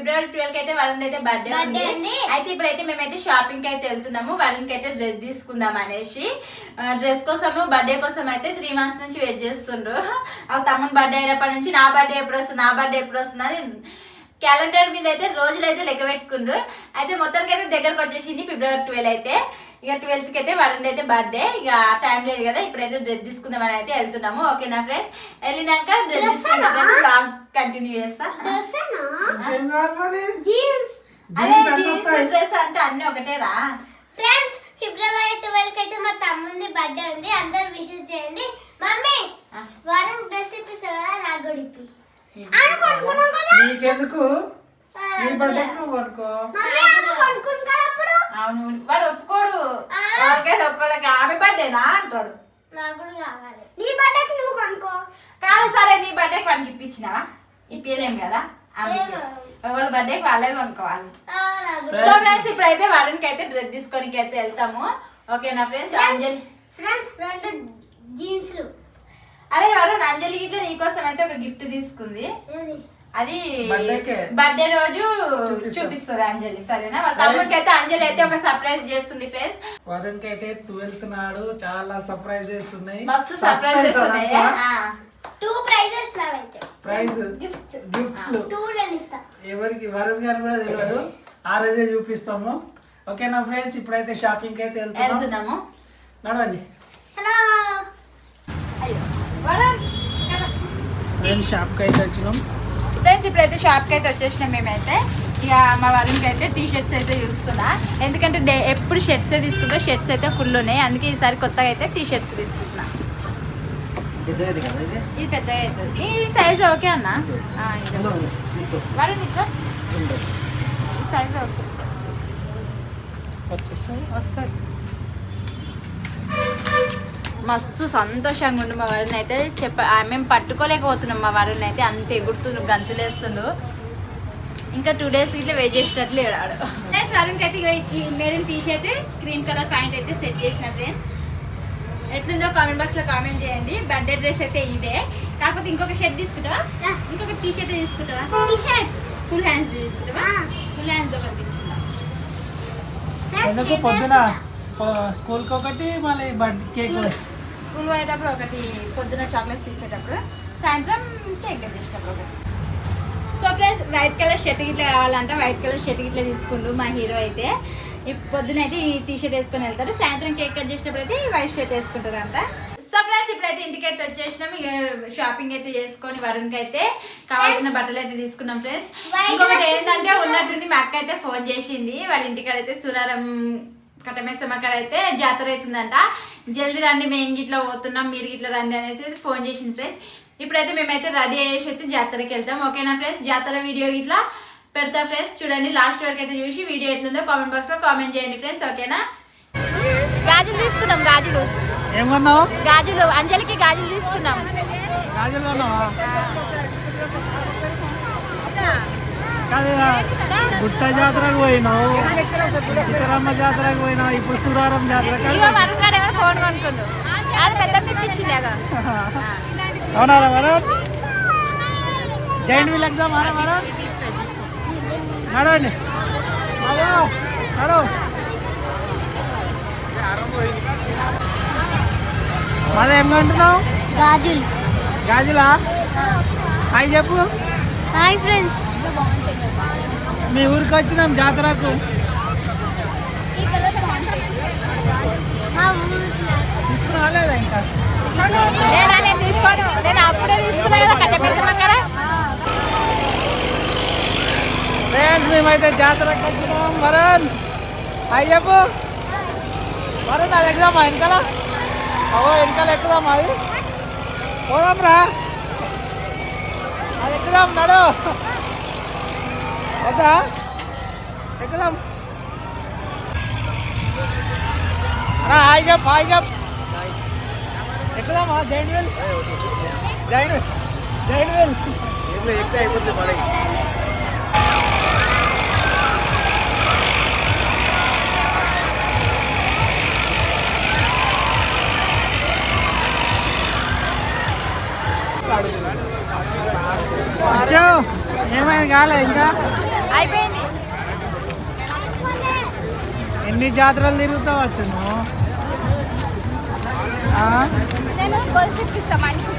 ఫిబ్రవరి 12 అయితే వరుణ్ అయితే బర్త్డే ఉంది. అయితే ఇప్పుడైతే మేమైతే షాపింగ్ కి అయితే వెళ్తున్నాము. వరుణ్ కి అయితే డ్రెస్ తీసుకుందాం అనేసి. డ్రెస్ కోసము బర్త్డే కోసం అయితే 3 months నుంచి వెయిట్ చేస్తుండ్రు. వాళ్ళ తమ్ముని బర్త్డే అయినప్పటి నుంచి నా బర్త్డే ఎప్పుడు వస్తుంది అని క్యాలెండర్ మీద అయితే రోజులు అయితే లెక్క పెట్టుకుండ్రు. అయితే మొత్తానికి అయితే దగ్గరకు వచ్చేసింది ఫిబ్రవరి 12 అయితే. ఇక 12కి అయితే వరుణ్ అయితే బర్త్డే. ఇక టైం లేదు కదా, ఇప్పుడైతే డ్రెస్ తీసుకుందామని అయితే వెళ్తున్నాము. ఓకేనా ఫ్రెండ్స్, వెళ్ళినాక డ్రెస్ తీసుకున్నాక బ్లాగ్ కంటిన్యూ చేస్తా. డ్రెస్ అంటే అన్ని ఒకటేరా ఫ్రెండ్స్. ఫిబ్రవరి 12 అయితే మా తమ్ముంది బర్త్డే ఉంది, అందరూ విషెస్ చేయండి. మమ్మీ వరుణ్ డ్రెస్ ఇప్పిస్తా కదా, నాకు కూడా ఇప్పి. నీకెందుకు? నీ బర్త్డే నువ్వు కొనుక్కో. అవును, వాడు ఒప్పుకోడు. ఎవరికైనా ఒప్పుకోలేక ఆమె బర్త్డేనా అంటాడు. నాకు కూడా కావాలి. నీ బర్త్డేకి నువ్వు కొనుక్కో. కాదు సరే, నీ బర్త్డేకి వాడికి ఇప్పించినావా? ఇప్పలేం కదా, ఎవరి బర్త్డేకి వాళ్ళే కొనుక్కోవాలి. సో ఫ్రెండ్స్, ఇప్పుడైతే వరుణ్కి అయితే డ్రెస్ తీసుకోనికి అయితే వెళ్తాము. ఓకేనా ఫ్రెండ్స్. అంజలి ఫ్రెండ్స్ 2 జీన్స్లు. అదే వరుణ్, అంజలి ఇట్లా నీకోసం అయితే ఒక గిఫ్ట్ తీసుకుంది. అది బర్త్డే రోజు చూపిస్తుంది అంజలి, సరేనా? వాళ్ళ తమ్ముడికి అయితే అంజలి అయితే ఒక సర్ప్రైజ్ చేస్తుంది ఫ్రెండ్స్. వరుణ్ కి అయితే 12th నాడు చాలా సర్ప్రైజెస్ ఉన్నాయి. మస్తు సర్ప్రైజెస్ ఉన్నాయి. 2 ప్రైజెస్ నావైతే. Praise gifts. గిఫ్ట్లు 2 నేను ఇస్తా. ఎవరికి వరుణ్ గారు కూడా తెలియదు, ఆ రోజే చూపిస్తాము. ఓకేనా ఫ్రెండ్స్, ఇప్పుడైతే షాపింగ్ అయితే వెళ్తున్నాము. నడవండి. హలో ఫ్రెండ్స్, షాప్ కి అయితే వచ్చినాం. ఫ్రెండ్స్, ఇప్పుడైతే షాప్కి అయితే వచ్చేసినాం మేమైతే. ఇక మా వరుణ్కి అయితే టీ షర్ట్స్ అయితే చూస్తున్నా, ఎందుకంటే ఎప్పుడు షర్ట్సే తీసుకుంటా, షర్ట్స్ అయితే ఫుల్ ఉన్నాయి. అందుకే ఈసారి కొత్తగా అయితే టీ షర్ట్స్ తీసుకుంటున్నా. ఇది పెద్దగా అవుతుంది. ఈ సైజ్ ఓకే అన్న? వరుణ్ ఇట్లా ఈ సైజ్ ఓకే వస్తుంది. మస్తు సంతోషంగా ఉండు మా వరుణ్ అయితే. మేము పట్టుకోలేకపోతున్నాం మా వరుణ్ అయితే, అంత ఎగురుతుండ్రు, గంతులేస్తుండు. ఇంకా 2 days ఇట్లా వెయిట్ చేసేటట్లు ఏడాడు. ఫ్రెండ్స్, వరుణ్కి అయితే maroon T shirt, cream colour pant అయితే సెట్ చేసిన ఫ్రెండ్స్. ఎట్లుందో కామెంట్ బాక్స్లో కామెంట్ చేయండి. బర్త్డే డ్రెస్ అయితే ఇదే, కాకపోతే ఇంకొక షర్ట్ తీసుకుంటావా? ఇంకొక టీ షర్ట్ తీసుకుంటావా? ఫుల్ హ్యాండ్స్ తీసుకుంటావా? ఫుల్ హ్యాండ్స్ ఒకటి తీసుకుంటా. పొద్దున స్కూల్కి ఒకటి, మళ్ళీ బర్త్డే కేక్. స్కూల్ పోయేటప్పుడు ఒకటి, పొద్దున చాక్లెట్స్ ఇచ్చేటప్పుడు, సాయంత్రం కేక్ తెచ్చేటప్పుడు ఒకటి. So friends, white colour shirt గిట్లా కావాలంటే వైట్ కలర్ షర్ట్ గిట్లా తీసుకుంటూ మా హీరో అయితే. పొద్దున అయితే ఈ టీ షర్ట్ వేసుకొని వెళ్తారు, సాయంత్రం కేక్ కట్ చేసేటప్పుడు అయితే ఈ వైట్ షర్ట్ వేసుకుంటారంట. సో ఫ్రెండ్స్, ఇప్పుడైతే ఇంటికి అయితే వచ్చేసినాం. ఇక షాపింగ్ అయితే చేసుకొని వరుణ్కి అయితే కావాల్సిన బట్టలు అయితే తీసుకున్నాం ఫ్రెండ్స్. ఇంకొకటి ఏంటంటే ఉన్నట్టుండి మా అక్క అయితే ఫోన్ చేసింది, వాళ్ళ ఇంటికాడైతే సురారం కట్టమేసమ్మ కాడ అయితే జాతర అవుతుందంట, జల్దీ రండి, మేము గిట్లా పోతున్నాం, మీరు గిట్లా రండి అనేది ఫోన్ చేసింది ఫ్రెండ్స్. ఇప్పుడైతే మేమైతే రెడీ అయ్యేసి అయితే జాతరకి వెళ్తాం. ఓకేనా ఫ్రెండ్స్, జాతర వీడియో ఇట్లా పెడతా ఫ్రెండ్స్, చూడండి. లాస్ట్ వరకు అయితే చూసి వీడియో ఎట్లుందో కామెంట్ బాక్స్ లో కామెంట్ చేయండి ఫ్రెండ్స్. ఓకేనా? గాజులు తీసుకున్నాం. గాజులు ఏమన్నావు? గాజులు అంజలికి గాజులు తీసుకున్నాం. గాజులు కొన్నావా? గుట్ట జాతరకు పోయినావు, చిత్తరమ్మ జాతరకు పోయినావు, ఇప్పుడు సురారం జాతరకు. ఫోన్ కొనుక్కున్నాడు, అది పెద్ద పిప్పించింది. అవునా వరుణ్? జైంట్ వీల్ ఎగ్జామ్ ఆరా వరుణ్? నడవండి, నడవు. మళ్ళీ ఏం కొంటున్నావు? గాజులు. గాజులా? హాయ్ చెప్పు. Hi friends. మీ ఊరికి వచ్చినాం జాతరకు. తీసుకున్నా లేదా ఇంకా? నేను తీసుకోను, నేను అప్పుడే తీసుకున్నా కదా కట్టమేసమ్మ కాడ. ఫ్రెండ్స్, మేమైతే జాతరకు వచ్చినాం. వరుణ్ హాయ్ చెప్పు. వరుణ్, అది ఎగ్జామ్ వెనకాల, వెనకాల ఎక్కుదాం, అది పోదాం రా, అది ఎక్కుదాం, నడు. వద్దా? ఎక్కుదాం. హాయ్ చెప్పు, హాయ్ చెప్పు. ఎక్కుదామా? జైంట్ వీల్, జైంట్ వీల్ ఎక్కితే అయిపోతుంది మరి. అచ్చో ఏమైంది కాలే ఇంకా అయిపోయింది. ఎన్ని జాతరలు తిరుగుతావు వచ్చు నువ్వు? నేను గొలుసు ఇప్పిస్తా మంచి